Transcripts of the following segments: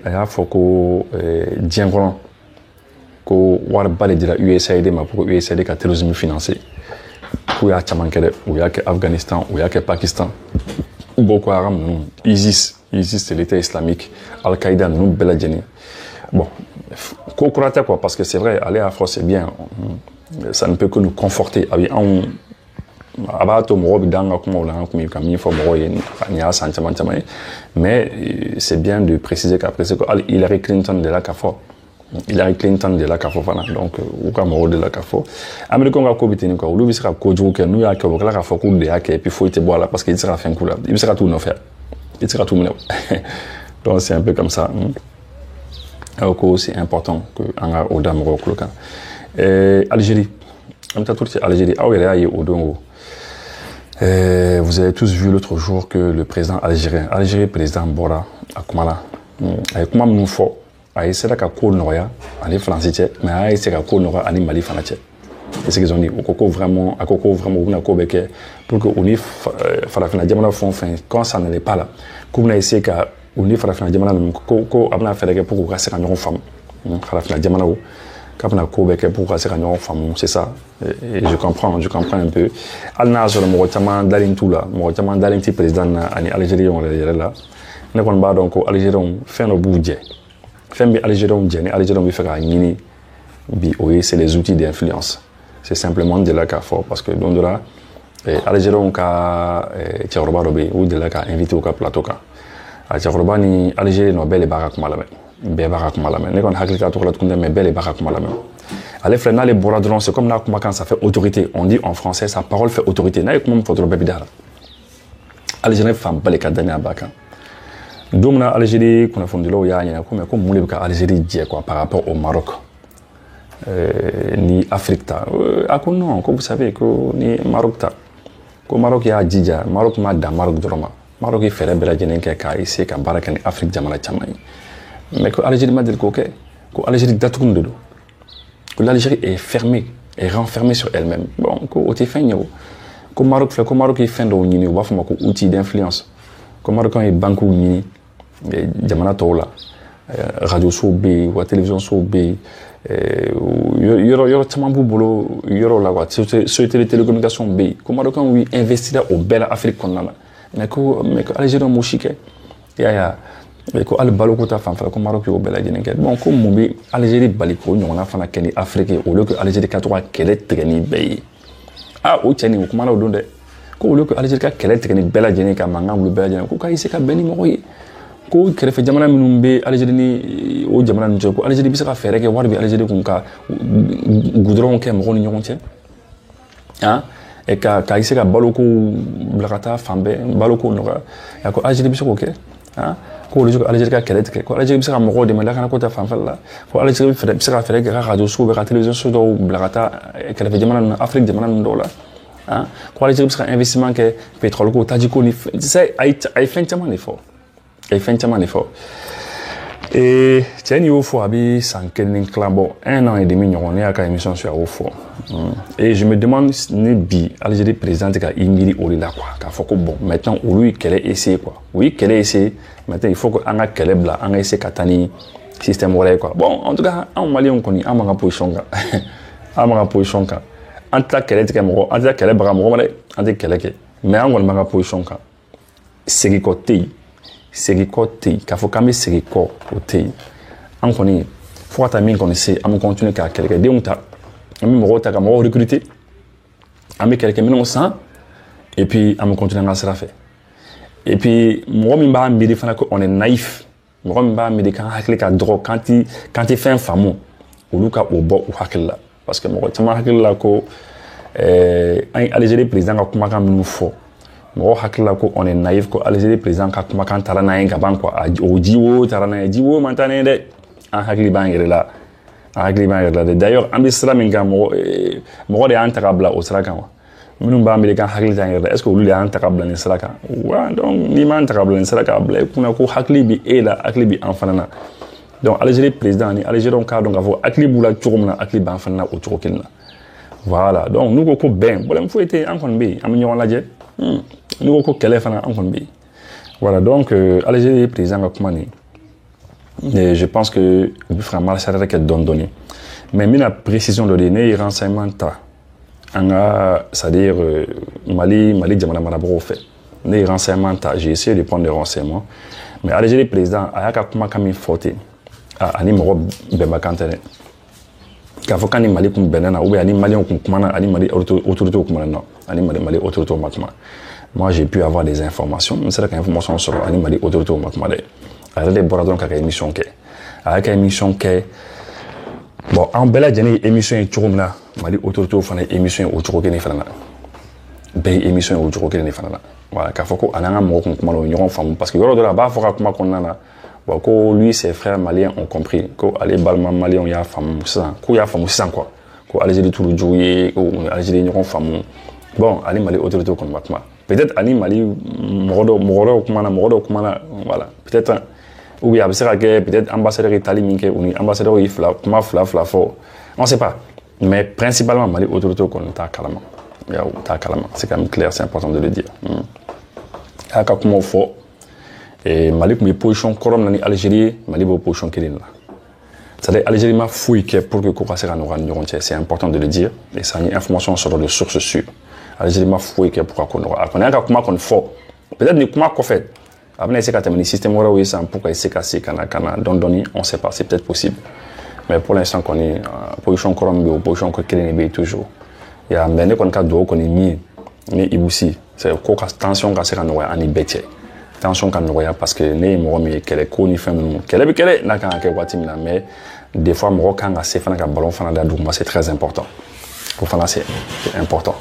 a y'a fɔ ko diɲɛ kɔnɔ ko wariba de dira USAID ma pour que USAID ka terrorisme financer k'u y'a caman kɛ dɛ u y'a kɛ Afghanistan u y'a kɛ Pakistan Boko Haram ninnu ISIS c'est l'État islamique Al-Qaïda ninnu bɛɛ lajɛlen bon ko kura tɛ quoi parce que c'est vrai ale y'a fɔ c'est bien ça ne peut que nous conforter a bɛ anw a b'a to mɔgɔw bɛ d'an ka kumaw la an kun bɛ ka min fɔ mɔgɔw ye nin y'a san caman caman ye mais c'est bien de préciser qu'après c'est que hali Hillary Clinton de la k'a fɔ Hillary Clinton de la k'a fɔ fana donc u ka mɔgɔw de la k'a fɔ américains ka ko bɛ ten quoi olu bɛ se ka kojugu kɛ n'u y'a kɛ u bɛ tila k'a fɔ k'u de y'a kɛ et puis foyi tɛ bɔ a la parce que i tɛ se ka fɛn k'u la i bɛ se ka t'u nɔfɛ i tɛ se ka t'u minɛ donc c'est un peu comme ça donc c'est important que an ka o da mɔgɔw tulo kan Algérie an bɛ taa tout de suite Algérie aw yɛrɛ y'a ye o don o vous avez tous vu l'autre jour que le président Algérie président bɔra a kuma la a ye kuma minnu fɔ a essayé ka ko nɔgɔya ani Faransi cɛ mais a essayé ka ko nɔgɔya ani Mali fana cɛ c'est ce qu'ils ont dit u ko vraiment u bɛna ko bɛɛ kɛ pour que u ni farafinna jamana fɛn o fɛn quand ça n'allait pas là k'u bɛna essayer ka u ni farafinna jamana ninnu ko a bɛna fɛɛrɛ kɛ pour que u ka se ka ɲɔgɔn faamu farafinna jamanaw k'a bɛna ko bɛɛ kɛ pour que u ka se ka ɲɔgɔn faamu c'est ça et je comprends un peu hali n'a y'a sɔrɔ mɔgɔ caman dalen t'u la mɔgɔ caman dalen tɛ président na ani Algériens yɛrɛ la ne kɔni b'a dɔn ko Algériens fɛn dɔ b'u jɛ fɛn bɛ Algériens jɛ ni Algériens bɛ fɛ k'a ɲini bi o ye c'est les outils d'influence c'est simplement de là k'a fɔ parce que don dɔ la Algériens ka cɛkɔrɔba dɔ bɛ yen u delila ka invité u ka plateau kan a cɛkɔrɔba ni Algérie nɔ bɛɛ de b'a ka kuma lamɛn bɛɛ b'a ka kuma lamɛn ne kɔni hakili t'a tɔgɔ la tuguni mais bɛɛ de b'a ka kuma lamɛn ale filɛ n'ale bɔra dɔrɔn c'est comme n'a kumakan ça fait autorité on dit en français sa parole fait autorité n'a ye kuma min fɔ dɔrɔn bɛɛ bɛ da la Algérie fanba de ka danaya b'a kan don min na Algérie kunnafonidilaw y'a ɲɛna ko mais ko mun de bɛ ka Algérie jɛ quoi par rapport au Maroc ni Afrique ta a ko non ko vous savez ko ni Maroc ta ko Maroc y'a jija Maroc ma dan Maroc dɔrɔn ma Maroc ye fɛɛrɛ bɛɛ lajɛlen kɛ k'a essayer ka baara kɛ ni Afrique jamana caman ye mais ko Algérie ma deli k'o kɛ ko Algérie datugun de don que l'Algérie est fermée est renfermée sur elle-même bon ko o tɛ fɛn ɲɛ o ko Maroc filɛ ko Maroc ye fɛn dɔw ɲini u b'a fɔ ma ko outil d'influence ko Marocains ye banques ɲini jamana tɔw la radio sow bɛ yen wa télévision sow bɛ yen yɔrɔ caman b'u bolo yɔrɔ la quoi société de télécommunication bɛ yen ko Marocains y'u investir o bɛɛ la Afrique kɔnɔna la mais ko Algériens m'o si kɛ i y'a ye ko hali baloko ta fanfɛla ko Maroc y'o bɛɛ lajɛlen kɛ bon ko mun bɛ Algérie bali k'o ɲɔgɔnna fana kɛ ni Afrique ye au lieu que Algérie ka to ka kɛlɛ tigɛ ni bɛɛ ye o cɛ nin o kumana o don dɛ ko au lieu que Algérie ka kɛlɛ tigɛ ni bɛɛ lajɛlen ka mankan wuli bɛɛ lajɛlen ko k'a essayer ka bɛn ni mɔgɔ ye ko kɛrɛfɛ jamana minnu bɛ Algérie ni o jamana ninnu cɛ ko Algérie bɛ se ka fɛɛrɛ kɛ wari bɛ Algérie kun ka goudron kɛ mɔgɔw ni ɲɔgɔn cɛ ka essayer ka baloko bila ka taa fan bɛɛ baloko nɔgɔya ko Algérie bɛ se k'o kɛ ko olu ka Algérie ka kɛlɛ tigɛ ko Algérie bɛ se ka mɔgɔw dɛmɛ lakana ko ta fanfɛla la ko Algérie bɛ se ka fɛɛrɛ kɛ ka radio sow bɛ ka télévision so dɔw bila ka taa kɛrɛfɛ jamana ninnu Afrique jamana ninnu dɔw la ko Algérie bɛ se ka investissement kɛ pétrole ko taji ko ni a ye fɛn caman de fɔ a ye fɛn caman de fɔ cɛ nin y'o fɔ a bɛ san kelen ni tila bɔ 1 an et demi ɲɔgɔn ne y'a ka émission sur a y'o fɔ et je me demande ni bi Algérie président tɛ ka i miiri o de la quoi k'a fɔ ko bon maintenant olu ye kɛlɛ essayer quoi u ye kɛlɛ essayer maintenant il faut que an ka kɛlɛ bila an ka essayer ka taa ni système wɛrɛ ye quoi bon en tout cas anw maliyɛnw kɔni an b'an ka position kan an b'an ka position kan an tɛ taa kɛlɛ tigɛ mɔgɔ an tɛ taa kɛlɛ baga mɔgɔ ma dɛ an tɛ kɛlɛ kɛ mais an kɔni b'an ka position kan segin kɔ tɛ yen k'a fɔ k'an bɛ segin kɔ o tɛ yen an kɔni fo ka taa min kɔni se an bɛ continuer k'a kɛlɛkɛdenw ta an bɛ mɔgɔw ta ka mɔgɔw recruter an bɛ kɛlɛkɛminɛnw san et puis an bɛ continuer an ka sira fɛ et puis mɔgɔ min b'a miiri fana ko on est naïf mɔgɔ min b'a miiri k'an hakili ka dɔgɔ k'an tɛ fɛn faamu olu ka o bɔ u hakili la parce que mɔgɔ caman hakili la ko an ye Algérie président ka kumakan minnu fɔ mɔgɔ hakili la ko on est naïf ko Algérie président ka kumakan taara n'a ye ka ban quoi o ji wo taara n'a ye ji wo man taa n'a ye dɛ an hakili b'an yɛrɛ la dɛ d'ailleurs an bɛ sira min kan mɔgɔ de y'an ta ka bila o sira kan wa minnu b'an miiri k'an hakili t'an yɛrɛ la est ce que olu de y'an ta ka bila nin sira kan wa donc n'i m'an ta ka bila nin sira kan a bila i kunna ko hakili bɛ e la hakili bɛ an fana na donc Algérie président ni Algériens k'a dɔn k'a fɔ hakili b'u la cogo min na hakili b'an fana na o cogo kelen na voilà donc n'u ko bɛn problème foyi tɛ yen an kɔni bɛ yen an bɛ ɲɔgɔn lajɛ n'u ko kɛlɛ fana an kɔni bɛ yen voilà donc Algérie président ka kuma nin Et je pense que vraiment ça doit être donné. Mais la précision de donner renseignement c'est-à-dire Mali jamana marabagaw fait. Les renseignements j'ai essayé de prendre des renseignements. Mais Algérie président a kuma kami forte ani mɔgɔ bɛnba kan tɛ dɛ k'a fɔ k'ani Mali kun bɛnna na ou bien ani Maliens kun kumana ani Mali autorités kumana non ani Mali autorités ma kuma. Moi j'ai pu avoir des informations n sera ka information sɔrɔ ani Mali autorités ma kuma dɛ a yɛrɛ de bɔra dɔrɔn k'a ka émission kɛ a y'a ka émission kɛ bon an bɛɛ lajɛlen ye émission ye cogo min na Mali autorités fana ye émission ye o cogo kelen fana na bɛɛ ye émission ye o cogo kelen de fana na voilà k'a fɔ ko ani an ka mɔgɔ kun kumana o ɲɔgɔn faamu parce que yɔrɔ dɔ la a b'a fɔ ka kuma kɔnɔna na bon, que lui, ses frères maliens ont compris que les Balmans maliens y'a femme ça, qu'il y a femme ça quoi, que Algérie tout le jouer, que Algérie n'y a femme. Bon, Ali Mali autorité comme maintenant. Peut-être Ali Mali morodo kumana voilà. Peut-être ou bien peut-être ambassadeur italien minke ou ambassadeur ifla kuma fla fort. On sait pas. Mais principalement Mali autorité comme ta kalama. Ya ta kalama. C'est quand même clair, c'est important de le dire. Aka kuma fort. Et Mali comme position comme nani Algérie Mali bo position kelen là c'est-à-dire Algérie m'a fouillé pour que quoi ça c'est important de le dire et ça une information sur de sources sûres Algérie m'a fouillé pourquoi qu'on aura on a comment qu'on faut peut-être ni comment qu'on fait après c'est quand même système là où ça pourquoi c'est cassé kana donné on sait pas c'est peut-être possible mais pour l'instant qu'on est position comme ou position kelen est toujours il y a mais qu'on ka do qu'on est mis mais ibusi c'est quoi tension ka c'est quand on est bête tension kan noya parce que né mo mi kele ko ni femme kele bi kele na kan ke wati mina mais des fois mo kan ga se fana ka ballon fana da duguma c'est très important pour fana c'est important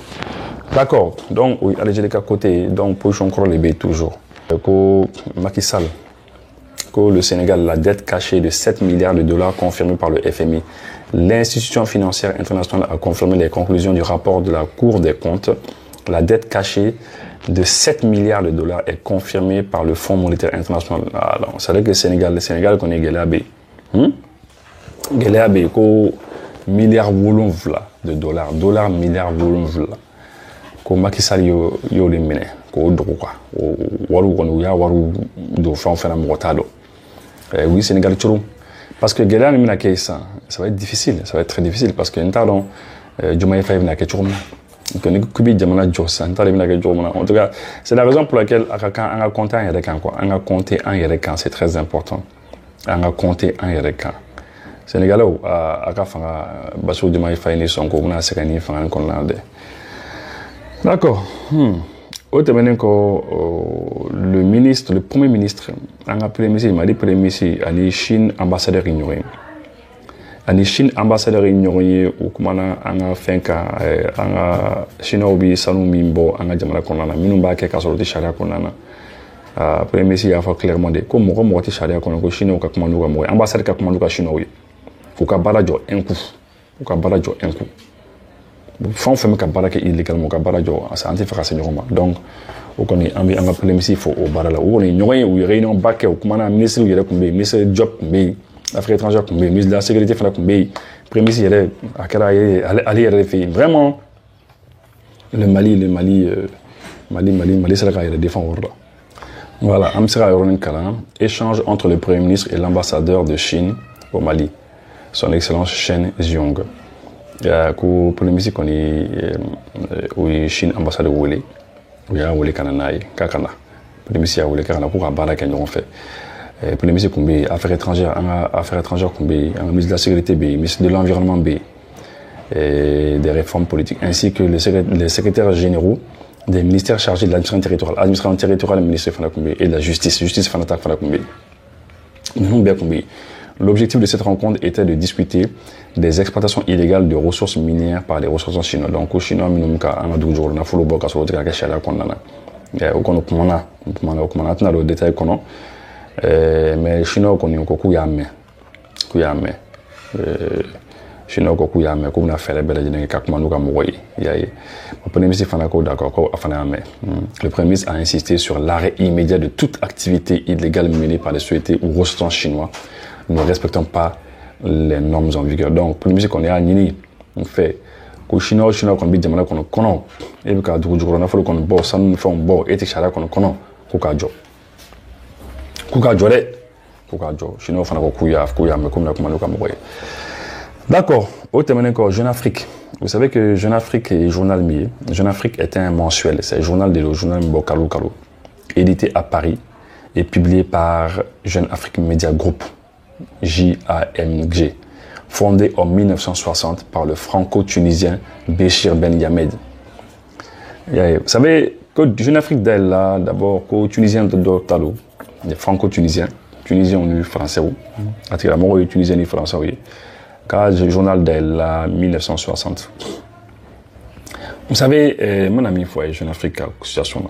d'accord donc oui Algérie ka côté donc position croix les toujours ko Macky Sall ko le Sénégal la dette cachée de 7 milliards de dollars confirmée par le FMI l'institution financière internationale a confirmé les conclusions du rapport de la Cour des comptes la dette cachée de 7 milliards de dollars est confirmée par le Fonds monétaire international. Alors, c'est vrai que le Sénégal connaît Guéléabé. Guéléabé, milliards de dollars, milliards wolonvla. Ko Macky Sall yo le mene, ko droit, waru kono ya waru do fond fena motado. Oui, Sénégal tchoro. Parce que Guéléabé mina ke ça va être difficile, ça va être très difficile parce que ntardon Diomaye Faye mina ke tchoro. En tout cas, c'est la raison pour laquelle on a compté un YRK. On a compté un YRK, c'est très important. On a compté un YRK. Sénégalais, à Kafanga, Bassou de Maïfaïni, son courant, c'est un enfant qu'on a. D'accord. Le ministre, le premier ministre, on a pris il m'a dit premier ministre, à Chine, ambassadeur ignoré. Ani Chine ambassadeur ignoré ou kumana anga fenka anga shinobi sanu mimbo anga jamana konana minumba ke ka soroti sharia konana premier ministre a fait clairement de ko mo ti sharia konana ko Chine ka kuma nuga mo ambassadeur ka kuma nuga shinobi ko ka barajo un coup fon femme ka baraka illégalement ka barajo ça anti faka senyoma donc o koni ambi anga premier ministre fo o barala o ni nyoy ou réunion baké o kumana ministre yere kumbe ministre job kumbe Affaires étrangères, le ministre de la Sécurité, le premier ministre, vraiment, le Mali, c'est là qu'il défend. Voilà, Amsera Kala, échange entre le Premier ministre et l'ambassadeur de Chine au Mali, son Excellence Chen Jiong. Le Premier ministre, qu'on est Chine, ambassadeur de Wole, où il y a Wole Kananaï, Kakana. Le Premier ministre, il y a Wole Kanana pour Abala qui ont fait. Premier ministre Koumbe, affaires étrangères, Koumbe, ministre de la Sécurité, ministre de l'Environnement, et des réformes politiques, ainsi que les secrétaires généraux des ministères chargés de l'administration territoriale, le ministre Fana Koumbe, et de la justice Fana Koumbe. L'objectif de cette rencontre était de discuter des exploitations illégales de ressources minières par les ressources chinois. Donc, aux Chinois, nous avons détail mais Chinois connaît encore Kouyame Chinois ko Kouyame ko na faire belle jene ka kuma nuka moyi yayi le premier ministre fana ko d'accord ko afana ame le premier ministre a insisté sur l'arrêt immédiat de toute activité illégale menée par les sociétés ou ressortissants chinois ne respectant pas les normes en vigueur. Donc premier ministre qu'on est à Nini on fait ko Chinois qu'on bi jamana kono e bi ka dugu jukoro na folo kono bo sanu fon bo eti shara kono ko ka jo de pour k'a jɔ chinois fana ko k'u y'a mɛn komi na kuma n'u ka mɔgɔ ye. D'accord, au tɛmɛnen kɔ Jeune Afrique. Vous savez que Jeune Afrique est journal min ye. Jeune Afrique est un mensuel, c'est un journal de journal min bɔ kalo kalo, édité à Paris et publié par Jeune Afrique Media Group, JAMG, fondé en 1960 par le franco-tunisien Béchir Ben Yamed. Vous savez que Jeune Afrique là, d'abord, que tunisien de Talo, les franco-tunisiens, tunisiens ont eu français, attirement les tunisiens et français, oui. Car le journal là, 1960. Vous savez, mon ami, il Jeune Afrique, situation là.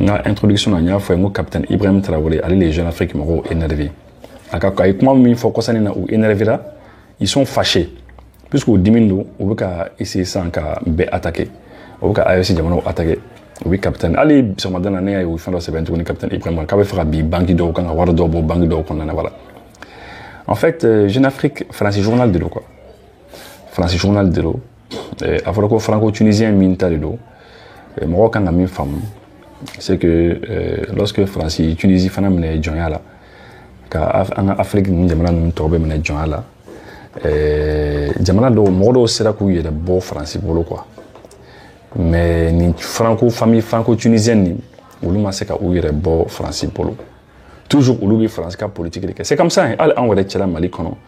Dans l'introduction, il y a un capitaine Ibrahim Traoré, les Jeunes Afrique m'ont énervé. Avec moi, il faut qu'on ou énervé là, ils sont fâchés. Puisque au 10 minutes, on veut essayer sans attaquer. On veut essayer de attaquer. Oui, capitaine. Allez, sur ma dernière année, il faut que le capitaine Ibrahim Traoré fasse un banque d'eau, quand on va d'eau, banque d'eau, voilà. En fait, Jeune Afrique, c'est journal de l'eau, quoi. C'est journal de l'eau. Avant que franco-tunisien minta de l'eau, moi, quand on a mis femme, c'est que lorsque France et Tunisie fana mena jonya la ka en Afrique ni jamana nu tobe mena jonya la jamana do modo sera ku yede bo France bolo quoi mais ni famille franco tunisienne ni olu ma se ka u yede bo France bolo toujours olu bi France ka politique c'est comme ça al en wada tchela Mali kono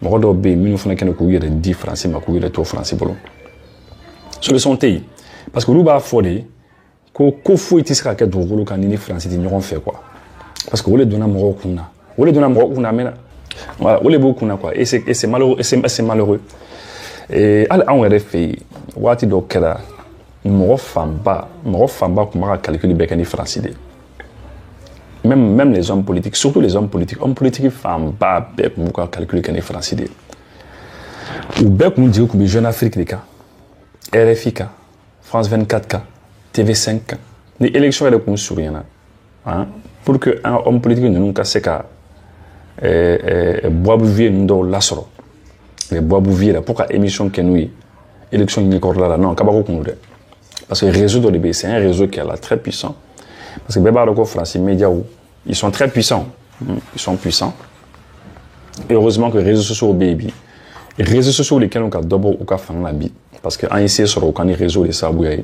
modo be minu fana ken ku yede di France ma ku yede to France bolo solution tei parce que olu ba fodé ko foyi tɛ se ka kɛ dugukolo kan ni France tɛ ɲɔgɔn fɛ quoi parce que o le donna mɔgɔw kun na o le donna mɔgɔw kun na mɛ voilà o le b'o kun na quoi et c'est malheureux c'est malheureux et hali anw yɛrɛ fɛ yen waati dɔ kɛra mɔgɔ fanba kun b'a ka calcul bɛɛ kɛ ni France de même les hommes politiques surtout les hommes politiques fanba bɛɛ kun b'u ka calcul kɛ ni France de u bɛɛ kun jigi kun bɛ Jeune Afrique de kan RFI kan France 24 kan TV5 ni élection est kun surina hein pour que un homme politique ne nous casse ka bois bouvier ndo lasoro les bois bouvier là pour que émission que nous élection ni corps là non kabako kun de parce que le réseau de l'EB c'est un réseau qui est là très puissant parce que beba roko France média ils sont très puissants ils sont puissants et heureusement que les réseaux sociaux baby les réseaux sociaux lesquels on a d'abord au ka fan la bi parce que en ici sur aucun réseau de sabouye.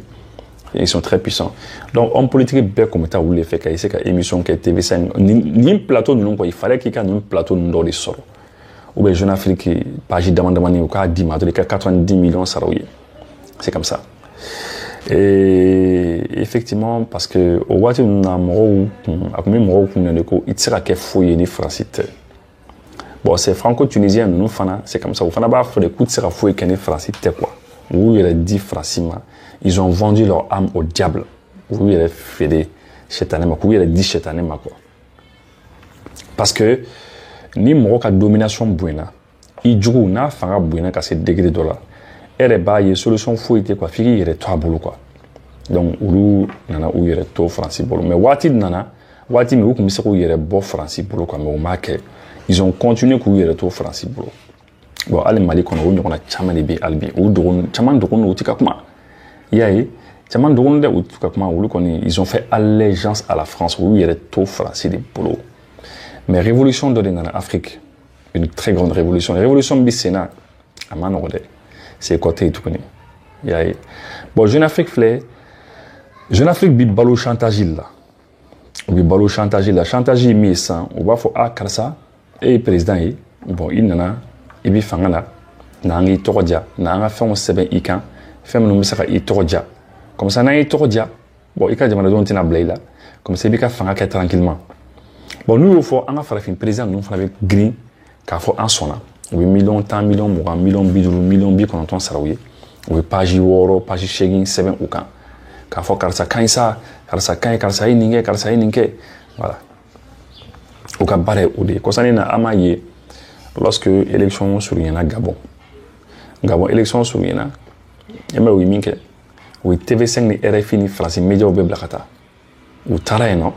Ils sont très puissants. Donc, en politique, bien comme tu as voulu faire, c'est une émission qui est TV5, ni un plateau, il fallait qu'il y ait un plateau dans les sols. Ou bien, Jeune Afrique, page demande au cas 10 90 millions, ça c'est comme ça. Et effectivement, parce que au Wati, on a il sera qu'il faut y France. Bon, c'est franco-tunisien, nous, c'est comme ça. Au Fana, il faut des coups de sera fouillé qu'il y France, quoi. Où il a dit France, ils ont vendu leur âme au diable. Où il a fait des chétanema, où il a dit chétanema, quoi. Parce que, ni moro ka domination buena, il joue na fanga buena ka se degré de là. Elle est bas, il y a solution fouille, quoi. Figi, il est toi boulot, quoi. Donc, où nana, où il est toi français boulot. Mais wati nana, wati mais où comme ça, où il est beau français boulot, quoi. Mais au marque, ils ont continué où il est toi français boulot. Bon, allez, Mali, on a chaman de bi albi, ou chaman de ou tikakuma. Yaye, chaman de ou tikakuma, ils ont fait allégeance à la France, où il y a tout français de boulot. Mais révolution de l'Afrique, une très grande révolution. La révolution Bissena, à Manorode, c'est côté tout connu. Yaye. Bon, Jeune Afrique flé, Jeune Afrique bi balo chantage là. Bi balo chantage là, chantage mi sans, on va faut à Karsa et président bon, il nana i bi fanga la na ngi togoja na nga fɛnw sɛbɛn i kan fɛn minnu bɛ se ka i tɔgɔja comme ça n'a i tɔgɔja bon i ka jamanadenw tɛna bila i la comme ça i b'i ka fanga kɛ tranquillement bon n'u y'o fɔ an ka farafin président ninnu fana bɛ girin k'a fɔ an sɔnna u bɛ miliyɔn 10 miliyɔn 20 miliyɔn 50 miliyɔn 90 sara u ye u bɛ page 6 page 8 sɛbɛn u kan k'a fɔ karisa ka ɲi sa karisa ka ɲi karisa ye nin kɛ karisa ye nin kɛ voilà u ka baara ye o de ye kɔsani na an m'a ye lorsque l'élection surviendra Gabon. Gabon, élection surviendra. Et mais oui, minke. Oui, TV5 ni RFI ni France média au Beblakata. Ou Tara non.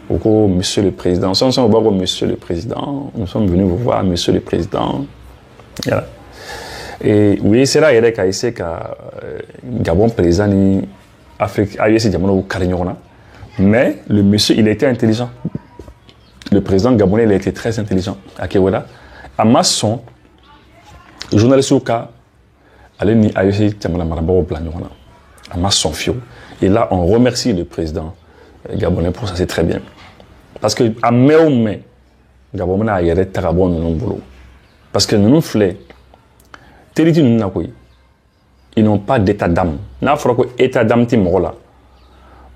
Ou Monsieur le Président. Nous sommes au Monsieur le Président. Nous sommes venus vous voir, Monsieur le Président. Voilà. Et oui, c'est là qu'il y a essayé que Gabon président ni Afrique a essayé de dire mais le monsieur il était intelligent. le président gabonais, il a été très intelligent. Akeweda, à Masson, journaliste au cas, allez ni aïe, Tiamana Marabao plan, à Masson Fio. Et là, on remercie le président gabonais pour ça, c'est très bien. Parce que à Méomé, Gabon a yéré Tarabon non boulot. Parce que nous nous flé, Téliti nous n'a ils n'ont pas d'état d'âme. N'a pas d'état d'âme ti mola.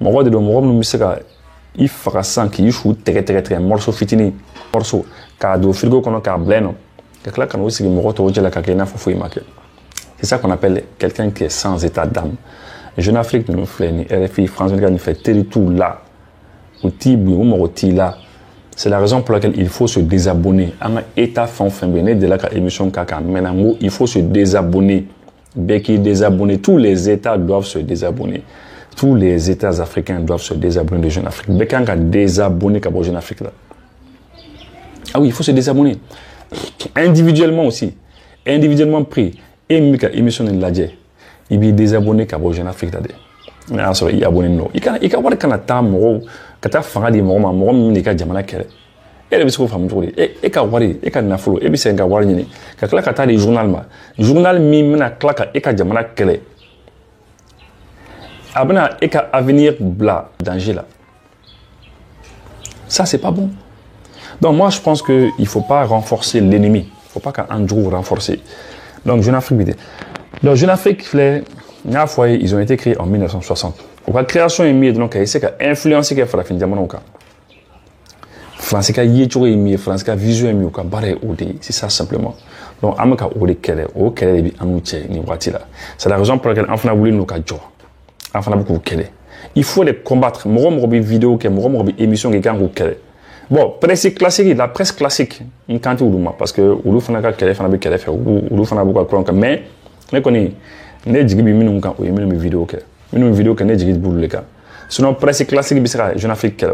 Mola de l'homme nous misera, il fera sans qu'il joue très morceau fitini, morceau, car do frigo qu'on a car bleno. C'est là qu'on a aussi le moro to la kakena fouille marqué. C'est ça qu'on appelle quelqu'un qui est sans état d'âme. Jeune Afrique nous flé ni RFI France 24 nous fait tout là. Ou tibu ou moroti là. C'est la raison pour laquelle il faut se désabonner. Un état fin de la émission Kaka. Maintenant, il faut se désabonner. Beki désabonner. Tous les États doivent se désabonner. Tous les États africains doivent se désabonner de Jeune Afrique. Beki a désabonné comme Jeune Afrique là. Ah oui, il faut se désabonner. Individuellement aussi. Individuellement pris. Et Mika émission de l'adje. Il est désabonné comme Jeune Afrique là. Il est abonné non. Il y a voir quand on kata fanga di mɔgɔ ma min ka jamana kɛlɛ e de bɛ se k'o faamu cogo di e ka wari e ka nafolo e bɛ se ka wari ɲini ka tila ka taa di journal ma journal min bɛna tila ka e ka jamana kɛlɛ a bɛna e ka avenir bila danger la ça c'est pas bon. Donc moi je pense que il faut pas renforcer l'ennemi, il faut pas qu'un jour renforcer. Donc Jeune Afrique, donc Jeune Afrique n'a fois ils ont été créés en 1960. La création est mise donc c'est influencer que farafin jamana ka français ka yecho est mis français ka vision est mis ka bare odi c'est ça simplement. Donc amaka odi kele o kele bi amuche ni wati là. C'est la raison pour laquelle enfana voulu nous ka jo enfana beaucoup kele il faut les combattre mo bi vidéo ke mo bi émission ke kan ko kele bon presse classique la presse classique in kanti uluma parce que ulu fana ka kele fana bi kele fait ulu fana beaucoup ka mais koni ne jigi bi minu kan o yemi mi vidéo ke une vidéo que n'est boule les cas. Sinon presse classique bisera Jeune Afrique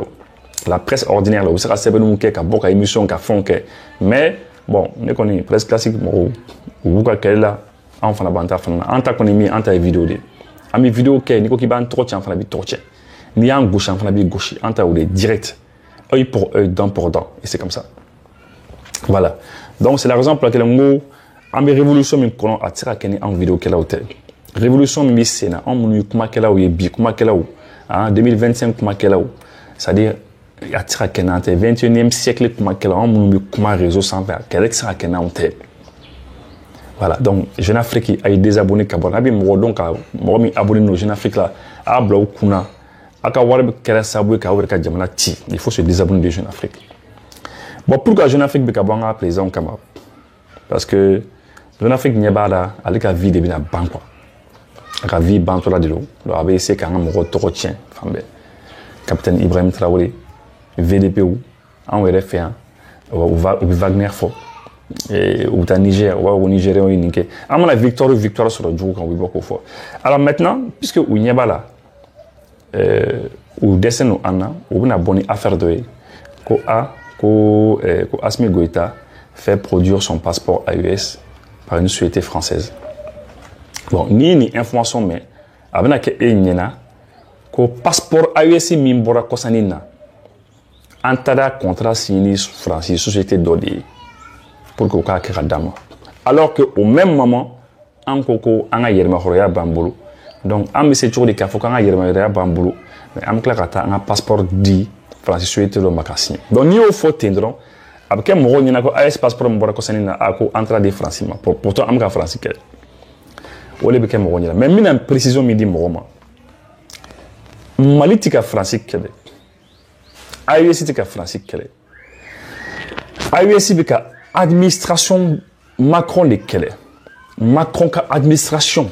la presse ordinaire là où sera c'est nous qui a beaucoup émission qui font que mais bon ne connaît presse classique ou quoi qu'elle là enfin la bande en ta connaît mis en ta vidéo de ami vidéo que ni ko ki ban trop en fa la bi trop ni en gauche en fa la bi gauche en ta ou direct œil pour œil dent pour dent et c'est comme ça voilà donc c'est la raison pour laquelle on a mis révolution min kono atira keni en vidéo qu'elle a hôtel révolution mi sena on munu kuma kela ou yebi kuma kela ou en 2025 kuma kela ou c'est-à-dire atira kenante 21e siècle kuma kela on munu kuma réseau sans faire quel sera kenante voilà donc Jeune Afrique a désabonné kabon abi mo donc mo mi abonné no Jeune Afrique là a bla kuna aka warbe kela sabu ka wurka jamana ti il faut se désabonner de Jeune Afrique bon pourquoi Jeune Afrique be kabon a plaisant kama parce que Jeune Afrique nyebada avec la vie de bina ban quoi la vie bantola de l'eau le ABC quand on me retient fambe capitaine Ibrahim Traoré VDPU en RF1 ou Wagner fo et ou au Niger ou au Nigeria ou ninke à la victoire sur le jour quand on beaucoup fort alors maintenant puisque ou n'y a pas là ou descend ou anna ou une bonne affaire de ko Asmi Goïta fait produire son passeport AES par une société française. Bon, ni information mais avec que enyena ko passeport AES mimbora kosanina antada contrat signé Francis société d'Odi pour que ka dama alors que au même moment en koko anga yerma horoya bambulu donc am se toujours de ka faut anga yerma horoya bambulu mais am klakata un passeport dit Francis société do makasi donc ni au faut tendron avec mo nyina ko AES passeport mbora kosanina ako entrée de Francis pourtant am ka Francis kel wole be kem wonyala mais mina précision mi di moma malitika français kele AES tika français kele AES bika administration Macron le kele Macron ka administration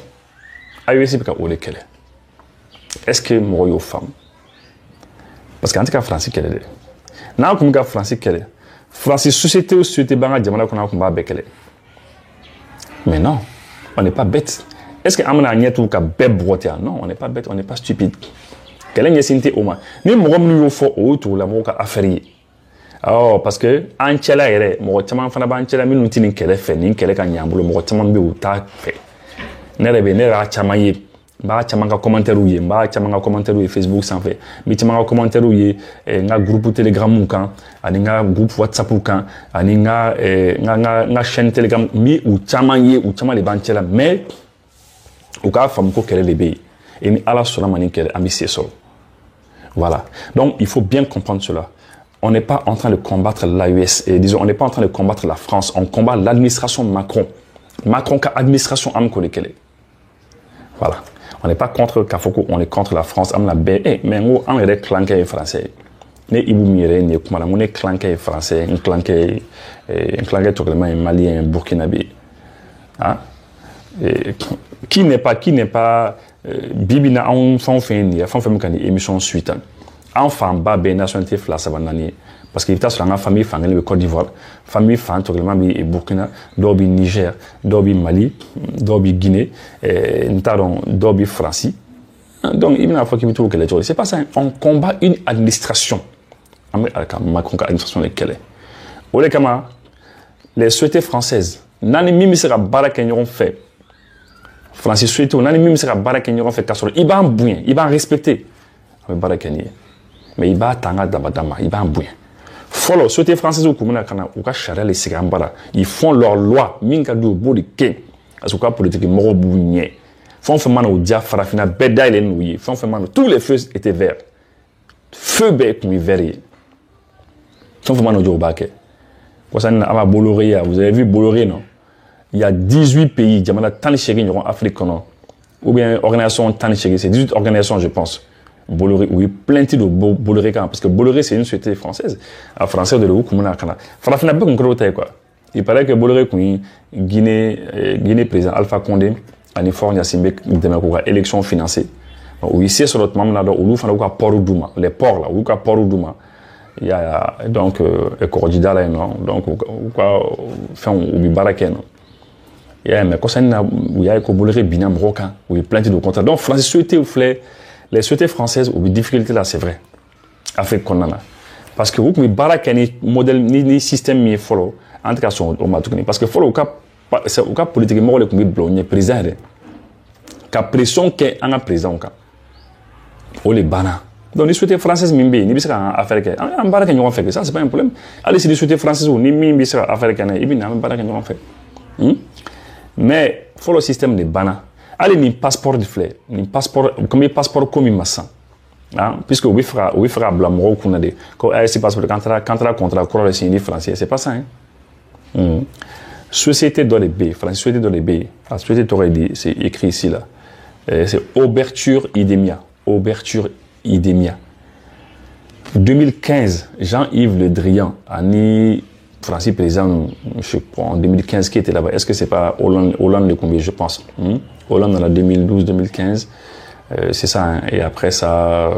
AES bika wole kele est-ce que mo yo femme parce que antika français kele na ko mga français kele français société banga jamana ko na ko ba bekele mais non on n'est pas bête. Est-ce que amana nyetu ka bebrotia? Non, on n'est pas bête, on n'est pas stupide. Quelle est sinte oma? Ni mo mu yo fo o to la mo ka affaire. Oh parce que anchela ere mo chama fana ba anchela minu tinin kele fe ni kele ka nyambulo mo chama be uta fe. Ne rebe ne ra chama ye. Mba caman ka commentaire ye, mba caman ka commentaire ye Facebook sanfɛ, mbi caman ka commentaire ye n ka groupe Telegram kan, ani n ka groupe WhatsApp kan, ani n ka chaîne Telegram, mbi u caman ye, u caman de b'an cɛla, mais u k'a faamu ko kɛlɛ de bɛ yen, et ni Ala sɔnna ma ni kɛlɛ, an bɛ se sɔrɔ. Voilà. Donc il faut bien comprendre cela. On n'est pas en train de combattre l'AES, et disons, on n'est pas en train de combattre la France, on combat l'administration Macron. Macron ka administration am ko le kɛlɛ. Voilà. On n'est pas contre Kafoko, on est contre la France. Mais on est clanqué français. Ne ibu mire ne kuma on est clanqué français, un clanqué totalement malien, burkinabé. Hein? Qui n'est pas bibina en fait une émission suite. Enfant bas ben nationalité fla sabanani parce qu'il était sur la famille fangale de Côte d'Ivoire, famille fan totalement bi Burkina, dobi Niger, dobi Mali, dobi Guinée, dobi France. Donc il m'a fallu qu'il me trouve que les choses. C'est pas ça. On combat une administration. Macron administration de quelle est. Au les kama les sociétés françaises, nani mimi sera baraka n'auront fait. Français société, nani mimi sera baraka n'auront fait casserole. Il va en bouillir, il va en respecter. Baraka ni. Mais il va tanga dabadama, il va en bouillir. Follow, société française ou comme ou ka charia les sigambara, ils font leur loi, minka du bodi ke, asuka politique moro bougné. Font fait man au dia farafina beda il nouyi, font fait man tous les feux étaient verts. Feu bec mi vert. Font fait man au jobake. Quoi ça n'a pas Bolloré, vous avez vu Bolloré non? Il y a 18 pays, diamana tant les chéris en Afrique non. Ou bien organisation tant les chéris, c'est 18 organisations je pense. Bolloré, oui, plein de Bolloré parce que Bolloré c'est une société française. La française de l'eau comme on a kana. Farafina pas qu'on croit quoi. Il paraît que Bolloré Guinée président Alpha Condé en Fornia Simbe demain quoi élection financée. Oui, c'est sur notre membre là où nous faisons quoi port Douma, les ports là, où quoi port Douma. Il y a donc Ecorjida là non, donc quoi fait on bi baraké non. Yeah, mais quand ça n'a où il y a que Bolloré binam roca, oui plein de contrats. Donc France société ou flé les sociétés françaises ont des difficultés là, c'est vrai. Afrique qu'on en a. Parce que vous pouvez baraquer ni modèle ni système mi follow en tout cas son au matukni parce que follow au cas politiquement le comme blonné président ka pression que en président ka o les bana donc les sociétés françaises mimbi ni bisa affaire que en baraquer nous on fait que ça c'est pas un problème allez c'est les sociétés françaises ou ni mimbi bisa affaire que na ibi na baraquer nous on fait mais follow système de bana. Allez, ni passeport de flé, ni passeport, comme les passeports comme il m'a sent. Puisque oui fera blanc, qu'on a des, quand c'est passeport, contrat, quoi, signé français, c'est pas ça, hein. Société dans les B, France, société dans les B, la société t'aurait dit, c'est écrit ici, là. C'est Ouverture Idemia. 2015, Jean-Yves Le Drian, Annie, Francis président, je crois, en 2015, qui était là-bas. Est-ce que c'est pas Hollande le combien, je pense. Hollande dans la 2012-2015, c'est ça. Hein. Et après ça...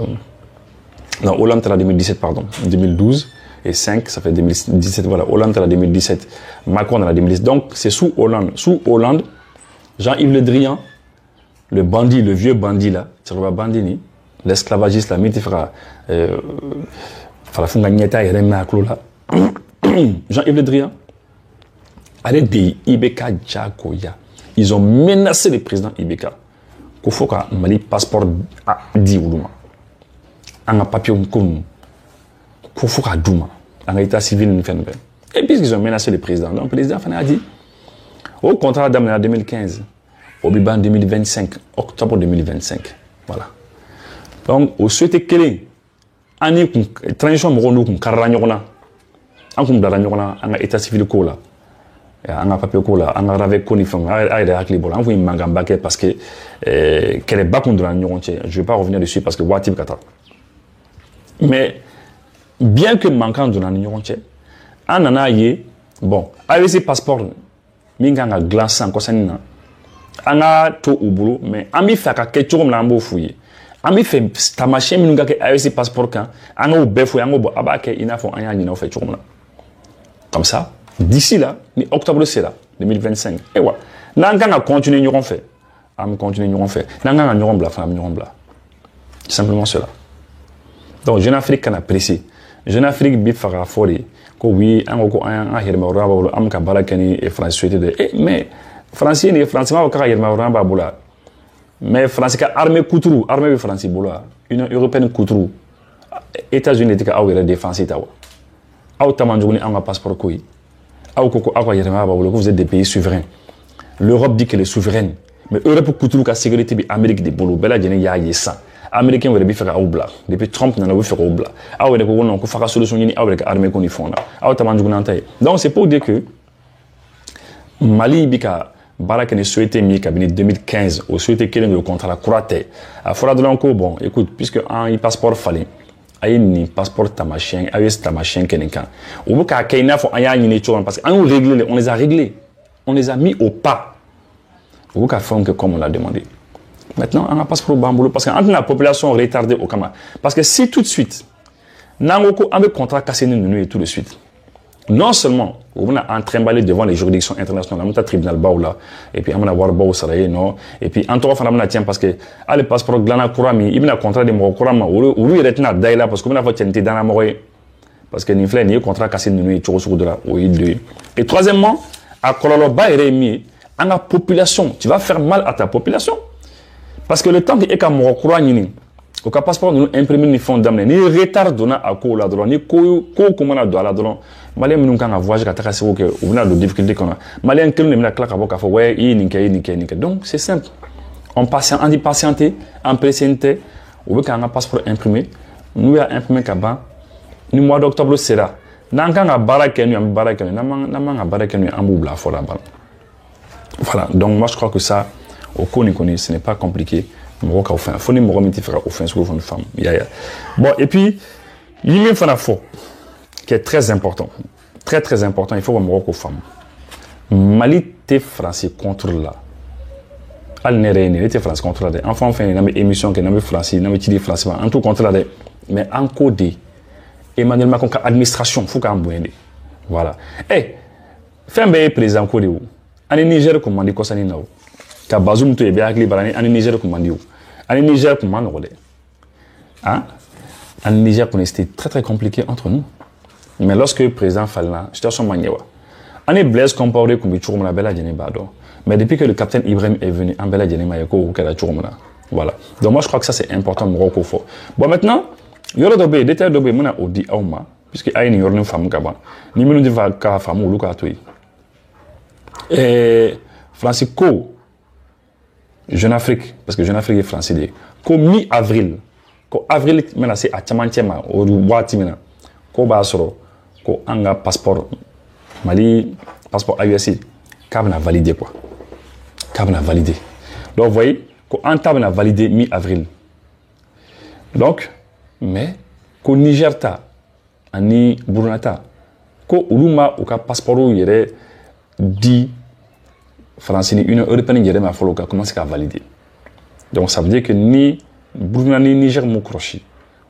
Non, Hollande dans la 2017, pardon. 2012 et 5, ça fait 2017. Voilà, Hollande dans la 2017. Macron dans la 2010. Donc, c'est sous Hollande. Sous Hollande, Jean-Yves Le Drian, le bandit, le vieux bandit là, Tchirba Bandini, l'esclavagiste là, Mitifra, Falafunganieta et Remaklo là, Jean-Yves Le Drian, allez des Ibeka Djakoya. Ils ont menacé le président Ibeka. Qu'il faut que Mali passeport à 10 ou un papier comme qu'il faut que Douma, un état civil ne fait pas. Et puis ils ont menacé le président. Donc le président a dit au contrat d'amener en 2015, au Biban 2025, octobre 2025. Voilà. Donc au souhaité que les années transition morono kun karanyona, en kun daranyona, un état civil kola. On a papier cola, on a rave conifon, on a des aclibol, on a une mangambake parce que qu'elle est bas contre la nuance. Je ne vais pas revenir dessus parce que Watib Kata. Mais bien que manquant de la nuance, on en a yé, bon, avec ces passeports, minganga glaçant, quoi ça n'a. On a tout au boulot, mais on a fait quelque chose là, on fouiller. On a fait ta machine, minga que avec ces passeports quand, on a ouvert fouiller, on a ouvert abake, il a fait un an, il a fait tout là. Comme ça. D'ici là, octobre c'est là, 2025. Et voilà. Nous allons continuer à faire. Nous continuer à faire. Nous allons faire. Simplement cela. Donc, Jeune Afrique a apprécié. Jeune Afrique bit fera folie. Oui, un hirma am ka barakani et français de mais français ni français ma ka hirma ramba bula. mais France ka armée couture armée France bolo Union européenne couture États-Unis tika aw yɛrɛ défense ta wa aw taman juguni an ka passeport ko yi aw ko aw ka yɛrɛma ba bolo ko vous êtes des pays souverains l'Europe dit qu'elle est souveraine mais Europe couture ka sécurité bi Amérique de bolo bela jeni ya ye sa américain wɛrɛ bi fɛ ka aw bila depuis Trump nana bi fɛ ka aw bila aw yɛrɛ ko non ko fa ka solution ɲini aw yɛrɛ ka armée ko ni fond na aw taman juguni an ta ye donc c'est pour dire que Mali bi ka baara kɛ ni société min kabini 2015 o société kelen de contrat kura tɛ a fɔra dɔrɔn ko bon écoute puisque an yi passeport falen a ye nin passeport tamasiyɛn a ye tamasiyɛn kɛ nin kan o bɛ k'a kɛ i n'a fɔ an y'a ɲini cogo min parce que an y'o réglé on les a réglés on les a mis au pas o bɛ ka fɛnw kɛ comme on l'a demandé maintenant an ka passeport b'an bolo parce que an tɛna population retardée o kama parce que si tout de suite n'an ko ko an bɛ contrat cassé ni ninnu ye tout de suite non seulement on a entraîné devant les juridictions internationales, on a tribunal baoula et puis on a voir bao saraye non et puis en tout cas on a tient parce que à le passeport glana kurami il a contrat de mo kurama ou lui retena daila parce qu'on a fait tenter dans la mort parce que n'inflé ni contrat cassé nous et toujours de la et troisièmement à kololo ba eremi en la population tu vas faire mal à ta population parce que le temps que eka mo kurani au cas passeport nous imprimer ni fond d'amener ni retard donna à ko la droit ni ko comment la droit la droit malien nous quand voyage ka taka seko que on a de difficultés qu'on a malien que nous na claque ka fo ouais yi ninke donc c'est simple on patient on dit patienter en patienter ou be ka passeport imprimé nous a imprimé ka ban ni mois d'octobre sera nan kan baraka nu am baraka na man baraka nu am bla fo la ban voilà donc moi je crois que ça au connaît ce n'est pas compliqué mɔgɔ ka ofin fo ni mɔgɔ min ti fɛ ka ofin sugu fɔ ni femme ya bon et puis il y a fana fɔ qui est très important très important il faut que mɔgɔ ko femme Mali te français contre la al ne re ne te français contre la de enfant fin na me émission que na me français na me ti di français en tout contre la de mais en code Emmanuel Macron ka administration faut ka amboyende voilà fin be président ko de wo ani Niger ko mandi ko sani nawo ka Bazoum to e be akli barani ani Niger ko mandi wo ani Niger ko man ngole hein ani Niger ko c'était très compliqué entre nous mais lorsque le président Falna situation manyewa ani Blaise Compaoré ko bi churumna bela jeni bado mais depuis que le capitaine Ibrahim est venu en bela jeni mayeko ko la churumna voilà donc moi je crois que ça c'est important moroko fo bon maintenant yoro dobe détail dobe mona odi awma puisque ay ni yorne femme kaba ni minu di va ka femme ou luka toy Francisco Jeune Afrique parce que Jeune Afrique est français de ko mi-avril ko avril mena c'est à chamantiema au wati mena ko ba soro ko anga passeport Mali passeport AUSI kabna validé quoi kabna validé donc vous voyez ko antabna validé mi-avril donc mais ko Niger ta ani Burunata ko uluma o ka passeport yere di France ni Union européenne yere ma folo ka commencer à valider donc ça veut dire que ni Burkina ni Niger mo crochi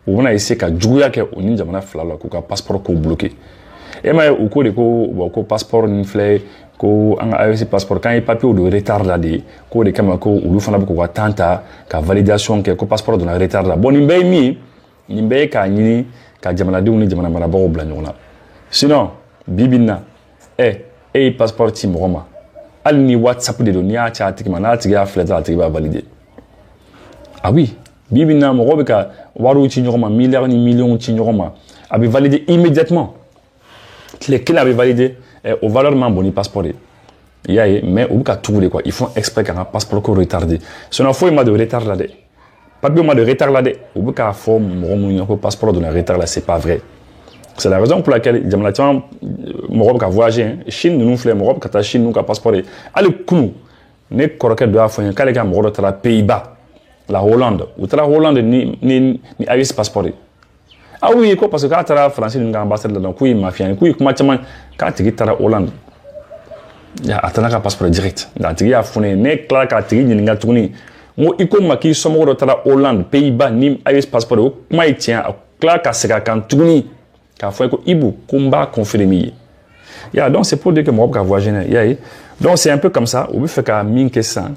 on a essayé ka juguya ke oni jamana flala ko ka passeport ko bloqué et ma o ko de ko passeport ni flé ko an AEC passeport quand il papier de retard là de ko de kama ko ulu fana ko tanta ka validation ke ko passeport de retard là bon ni be ka ni ka jamana de ni jamana mara ba bla nyona sinon bibina passeport ti moma al ni WhatsApp de donia cha tiki mana tiki a fleta tiki ba valider ah oui bibina mo robeka waru ti nyoma milliard ni million ti nyoma abi valider immédiatement les clés avaient validé au valeur membre ni passeport mais au cas tout quoi ils font exprès qu'un passeport ko retardé sinon faut il de retard là de pas de de retard là de au cas faut mon passeport de retard là c'est pas vrai c'est la raison pour laquelle j'aimerais tiens mon ka voyager Chine nous fait mon ka ta Chine nous ka passeport allez kunu ne koroke do afanya kale ka mo tra Pays-Bas la Hollande ou tra Hollande ni avis passeport ah oui quoi parce que quand tu as français une ambassade là donc oui mafia oui comment tu quand tu es Hollande ya atana ka passeport direct dans tu as fone ne kla ka tu ni nga tuni mo iko maki somo do tra Hollande Pays-Bas ni avis passeport comment il tient kla ka seka kan tuni ka fo ko ibu kumba confirmé ya donc c'est pour dire que moi ka voyager ya donc c'est un peu comme ça au fait ka minke ça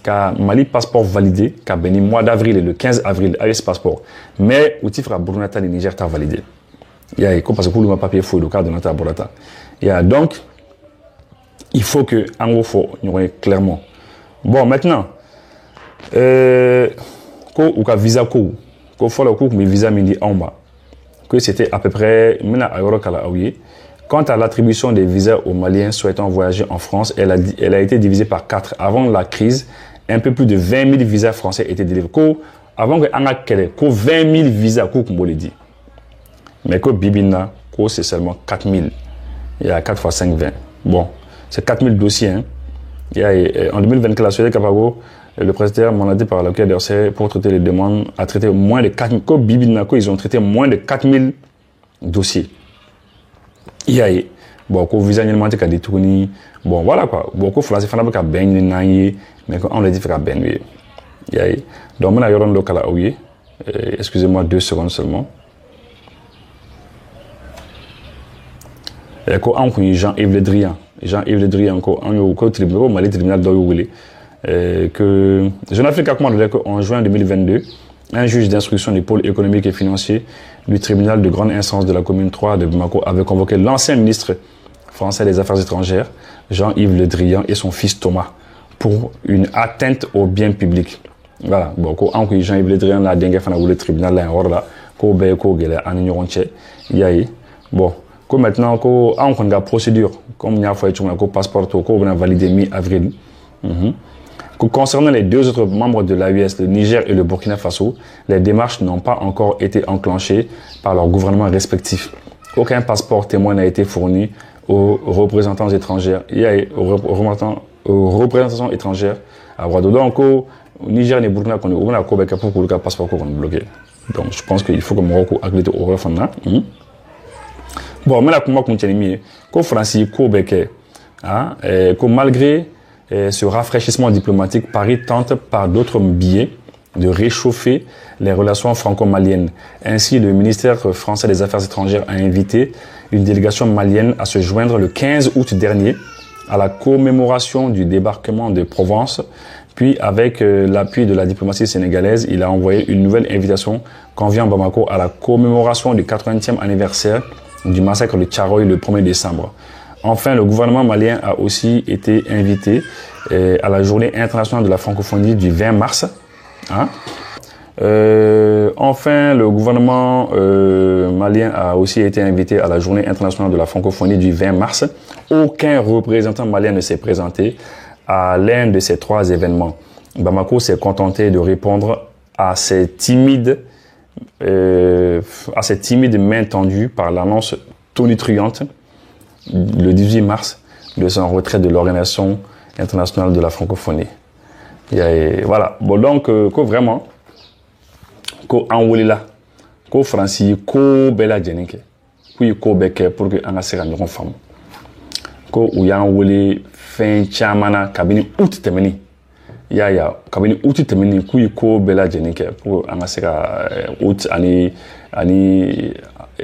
ka Mali passeport validé ka beni mois d'avril et le 15 avril avec ce passeport mais au titre à Burunata et Niger t'a validé il y a parce que pour le papier faut le cas de notre Burunata il y a donc il faut que en gros faut nous clairement bon maintenant ko ou ka visa ko folo ko mi visa mindi amba que c'était à peu près mena ayoro kala awiye. Quant à l'attribution des visas aux Maliens souhaitant voyager en France, elle a été divisée par 4. Avant la crise, un peu plus de 20 000 visas français étaient délivrés. Avant que Anga Kele, 20 000 visas, mais que Bibina, c'est seulement 4 000. Il y a 4 x 5, 20. Bon, c'est 4 000 dossiers. Hein. En 2024, la société Capago, le président mandaté par la Quai d'Orsay pour traiter les demandes a traité moins de 4 000. Comme Bibina, ils ont traité moins de 4 000 dossiers. Yaye bon ko visa ni monte ka détourni bon voilà quoi beaucoup français fana ka ben ni nanye mais on le dit ka ben oui yaye donc on a yoron local à oui excusez-moi 2 secondes seulement et ko an Jean-Yves Le Drian ko an yo ko tribunal Mali tribunal do wele que Jeune Afrique a commandé qu'en juin 2022 un juge d'instruction du pôle économique et financier du tribunal de grande instance de la commune 3 de Bamako avait convoqué l'ancien ministre français des Affaires étrangères, Jean-Yves Le Drian, et son fils Thomas, pour une atteinte au bien public. Voilà. Bon, quand Jean-Yves Le Drian l'a dengue fana le tribunal là en là, ko be ko gele an nyoronche, yayi. Bon, ko maintenant ko an ko nga procédure comme nya fois tu ko passeport ko on a validé mi-avril. Concernant les 2 autres membres de l'AUS, le Niger et le Burkina Faso, les démarches n'ont pas encore été enclenchées par leurs gouvernements respectifs. Aucun passeport témoin n'a été fourni aux représentants étrangers. Il y a aux représentations étrangères à Ouagadougou. Donc, au Niger et au Burkina Faso, on a un passeport qu'on a bloqué. Donc, je pense qu'il faut que Morocco acclite au refondement. Bon, mais là, comment continuer? Qu'au Francis, qu'au Béquet, malgré ce rafraîchissement diplomatique, Paris tente par d'autres biais de réchauffer les relations franco-maliennes. Ainsi, le ministère français des Affaires étrangères a invité une délégation malienne à se joindre le 15 août dernier à la commémoration du débarquement de Provence. Puis, avec l'appui de la diplomatie sénégalaise, il a envoyé une nouvelle invitation conviant Bamako à la commémoration du 80e anniversaire du massacre de Tcharoy le 1er décembre. Enfin, le gouvernement malien a aussi été invité à la journée internationale de la francophonie du 20 mars. Hein? Enfin, le gouvernement malien a aussi été invité à la journée internationale de la francophonie du 20 mars. Aucun représentant malien ne s'est présenté à l'un de ces 3 événements. Bamako s'est contenté de répondre à ces timides mains tendues par l'annonce tonitruante le 18 mars de son retrait de l'Organisation internationale de la francophonie. Voilà. Bon, donc, vraiment, ko Anwolila, ko Francis, ko Bella Jenike, ko Beke pour que on a serré nos femmes. Ko Ouyanwole fin chamana kabini out temeni. Kabini out temeni ko Bella Jenike pour on a serré out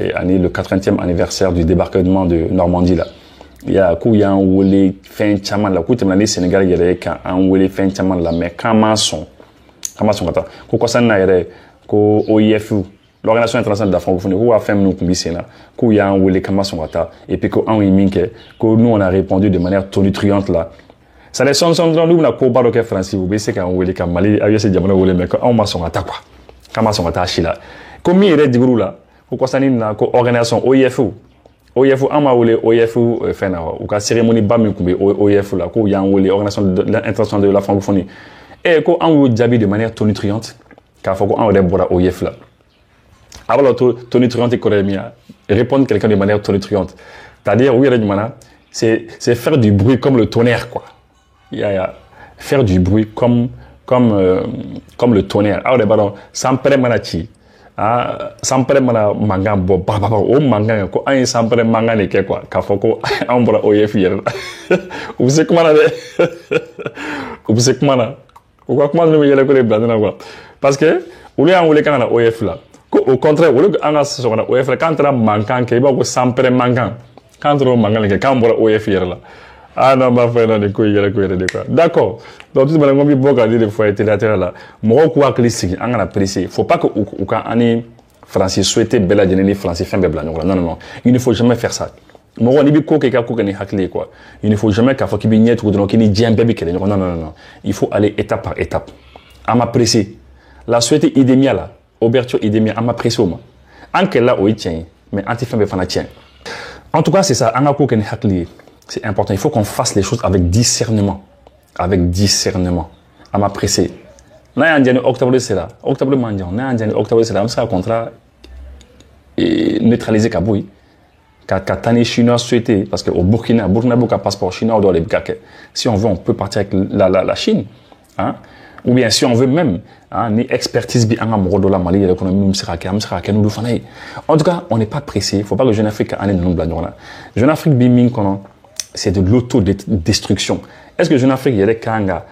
le 80e anniversaire du débarquement de Normandie là. Il y a un wole fin chaman la coutume l'année Sénégal il y a un wole fin chaman la mais comment sont kata ko ça na yere ko OIF l'organisation internationale de la francophonie ko a fait nous kumbi là ko ya un wole comment sont kata et puis ko en minke ko nous on a répondu de manière tonitruante là ça les son nous na ko baroke français vous c'est qu'un wole comme Mali a eu ce diamant wole mais ko on ma son kata quoi comment sont kata chila ko mi yere diguru là ko ça ni na ko organisation OIF ama wole OIF fena ou ka cérémonie ba mi kumbe OIF la ko yan wole organisation internationale de la francophonie et ko an wo jabi de manière tonitruante ka foko an wole bora OIF la alors tonitruante et corémia répondre quelqu'un de manière tonitruante c'est-à-dire oui c'est faire du bruit comme le tonnerre quoi faire du bruit comme le tonnerre alors pardon sans premanachi sampere mana manga bo baba o manga ko ay sampere manga ne ke quoi ka foko ambra OIF yer vous c'est comment ou quoi comment nous yele ko le bladana quoi parce que ou le an ou le kana OIF là au contraire ou le anga so na OIF là quand tra manga ke ba ko sampere manga quand ro manga ne ke kambra OIF yer là non ma frère non ko yele de quoi d'accord donc tout le monde boka des fois été latéral là mo ko akli anga apprécier faut pas que ou ka ani français souhaiter bella jeneli français fin bebla non il ne faut jamais faire ça mo ni bi ko ke ka ko ni hakli quoi il ne faut jamais ka fo ki bi nyet ou donc ni djembe bi kele non il faut aller étape par étape à m'a pressé la société idémia là ouverture idémia à m'a pressé au moins en quel là où il tient mais anti-femme fana tient en tout cas c'est ça c'est important il faut qu'on fasse les choses avec discernement à m'a pressé n'a y a octobre c'est là octobre mandian n'a y a octobre c'est là on sera contrat et neutraliser Kaboui Katani chinois souhaité parce que au Burkina a passeport chinois doit les si on veut on peut partir avec la Chine hein ou bien si on veut même hein ni expertise bi anga mo do la Mali l'économie sera nous le fanaï en tout cas on n'est pas pressé faut pas que Jeune Afrique ane non blanc Jeune Afrique bi min kono c'est de l'autodestruction est-ce que Jeune Afrique il y a des kanga